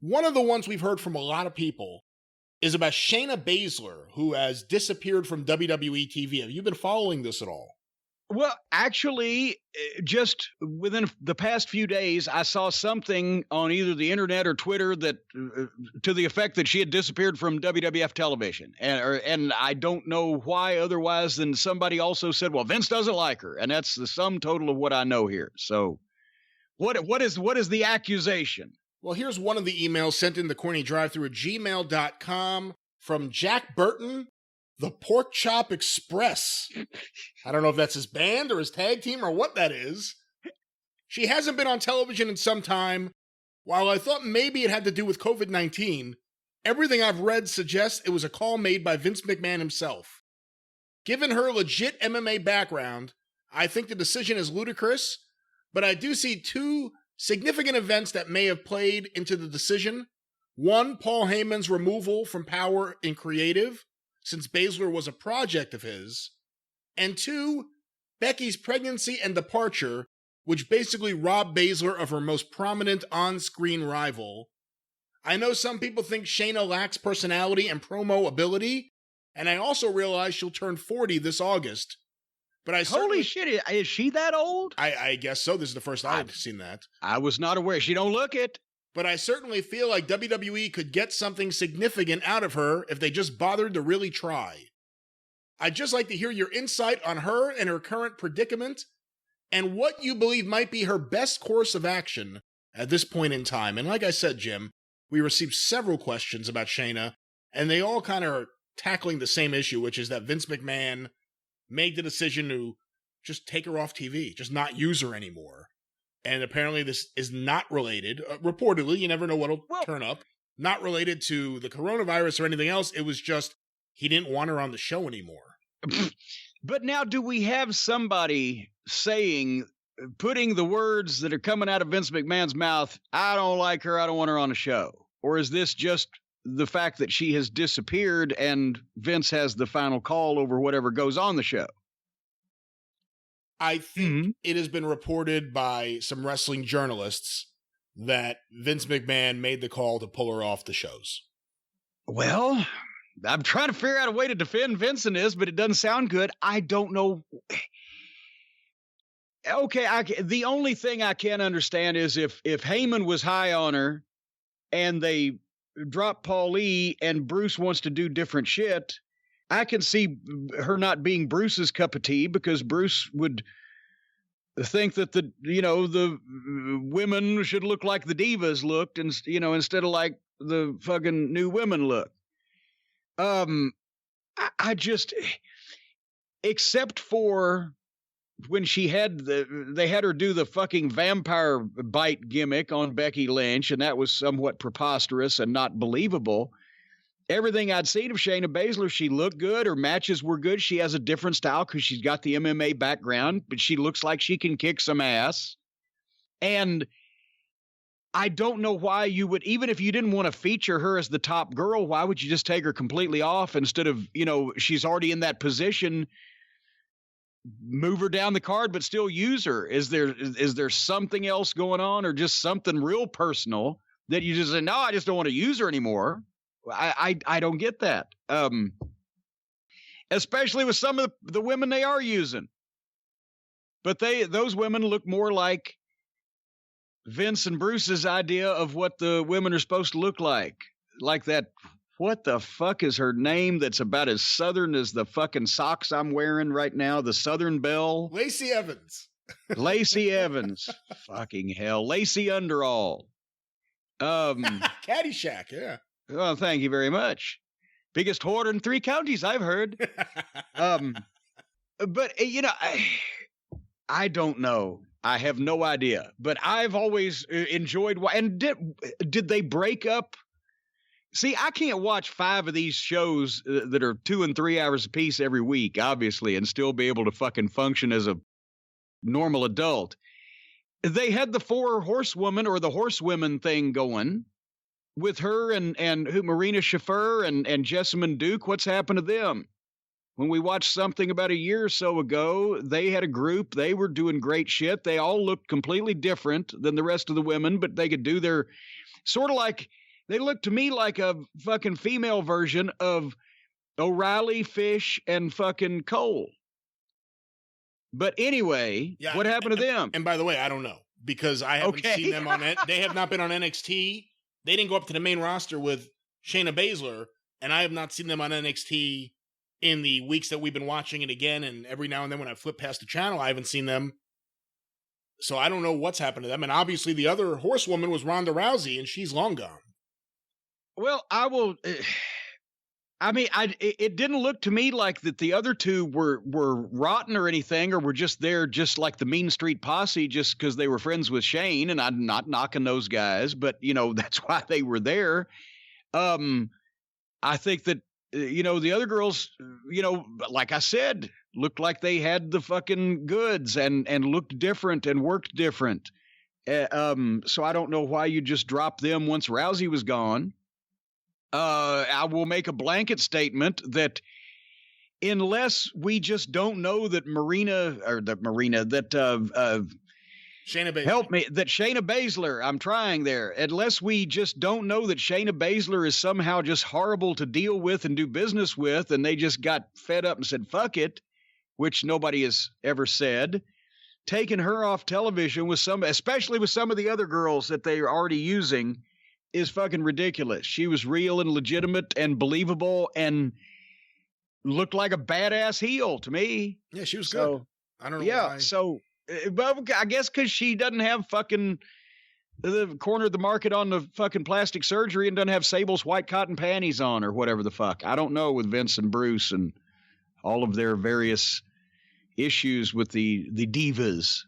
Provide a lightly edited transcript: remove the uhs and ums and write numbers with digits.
One of the ones we've heard from a lot of people is about Shayna Baszler, who has disappeared from WWE TV. Have you been following this at all? Well, actually, just within the past few days, I saw something on either the internet or Twitter that to the effect that she had disappeared from WWF television. And I don't know why otherwise than somebody also said, well, Vince doesn't like her. And that's the sum total of what I know here. So what is the accusation? Well, here's one of the emails sent in the CornyDriveThru at gmail.com from Jack Burton, the Pork Chop Express. I don't know if that's his band or his tag team or what that is. She hasn't been on television in some time. While I thought maybe it had to do with COVID-19, everything I've read suggests it was a call made by Vince McMahon himself. Given her legit MMA background, I think the decision is ludicrous, but I do see two significant events that may have played into the decision. One, Paul Heyman's removal from Power in Creative, since Baszler was a project of his. And two, Becky's pregnancy and departure, which basically robbed Baszler of her most prominent on-screen rival. I know some people think Shayna lacks personality and promo ability, and I also realize she'll turn 40 this August. But Holy shit, is she that old? I guess so. This is the first I've seen that. I was not aware. She don't look it. But I certainly feel like WWE could get something significant out of her if they just bothered to really try. I'd just like to hear your insight on her and her current predicament, and what you believe might be her best course of action at this point in time. And like I said, Jim, we received several questions about Shayna, and they all kind of are tackling the same issue, which is that Vince McMahon made the decision to just take her off TV, just not use her anymore. And apparently this is not related, reportedly, you never know what'll turn up, not related to the coronavirus or anything else. It was just, he didn't want her on the show anymore. But now, do we have somebody putting the words that are coming out of Vince McMahon's mouth, I don't like her, I don't want her on the show? Or is this just the fact that she has disappeared and Vince has the final call over whatever goes on the show? I think it has been reported by some wrestling journalists that Vince McMahon made the call to pull her off the shows. Well, I'm trying to figure out a way to defend Vince in this, but it doesn't sound good. I don't know. Okay, the only thing I can understand is if Heyman was high on her and they drop Paul Lee and Bruce wants to do different shit, I can see her not being Bruce's cup of tea, because Bruce would think that the women should look like the divas looked, and instead of like the fucking new women look. I just, except for when they had her do the fucking vampire bite gimmick on Becky Lynch, and that was somewhat preposterous and not believable. Everything I'd seen of Shayna Baszler, she looked good. Her matches were good. She has a different style because she's got the MMA background, but she looks like she can kick some ass. And I don't know why you would, even if you didn't want to feature her as the top girl, why would you just take her completely off instead of, she's already in that position, move her down the card, but still use her? Is there something else going on, or just something real personal that you just say, no, I just don't want to use her anymore? I don't get that. Especially with some of the women they are using. But those women look more like Vince and Bruce's idea of what the women are supposed to look like. Like that, what the fuck is her name that's about as Southern as the fucking socks I'm wearing right now? The Southern Belle? Lacey Evans. Lacey Evans. Fucking hell. Lacey Underall. Caddyshack, yeah. Well, thank you very much. Biggest whore in 3 counties, I've heard. But, I don't know. I have no idea. But I've always enjoyed. And did they break up? See, I can't watch 5 of these shows that are 2 and 3 hours apiece every week, obviously, and still be able to fucking function as a normal adult. They had the 4 horsewoman or the horsewomen thing going with her and Marina Shafir and Jessamine Duke. What's happened to them? When we watched something about a year or so ago, they had a group. They were doing great shit. They all looked completely different than the rest of the women, but they could do their sort of like They look to me like a fucking female version of O'Reilly, Fish, and fucking Cole. But anyway, what happened to them? And by the way, I don't know because I haven't seen them on it. They have not been on NXT. They didn't go up to the main roster with Shayna Baszler, and I have not seen them on NXT in the weeks that we've been watching it again. And every now and then when I flip past the channel, I haven't seen them. So I don't know what's happened to them. And obviously the other horsewoman was Ronda Rousey, and she's long gone. Well, I will. I mean, it didn't look to me like that the other two were rotten or anything, or were just there just like the Mean Street Posse just because they were friends with Shane, and I'm not knocking those guys, but, you know, that's why they were there. I think that, you know, the other girls, you know, like I said, looked like they had the fucking goods and looked different and worked different. So I don't know why you just dropped them once Rousey was gone. I will make a blanket statement that unless we just don't know that Shayna Baszler. Help me, that Shayna Baszler, I'm trying there. Unless we just don't know that Shayna Baszler is somehow just horrible to deal with and do business with, and they just got fed up and said, fuck it, which nobody has ever said, taking her off television with especially with some of the other girls that they are already using, is fucking ridiculous. She was real and legitimate and believable and looked like a badass heel to me. Yeah, she was good. I don't know why. So, well, I guess because she doesn't have fucking the corner of the market on the fucking plastic surgery and doesn't have Sable's white cotton panties on or whatever the fuck. I don't know with Vince and Bruce and all of their various issues with the divas.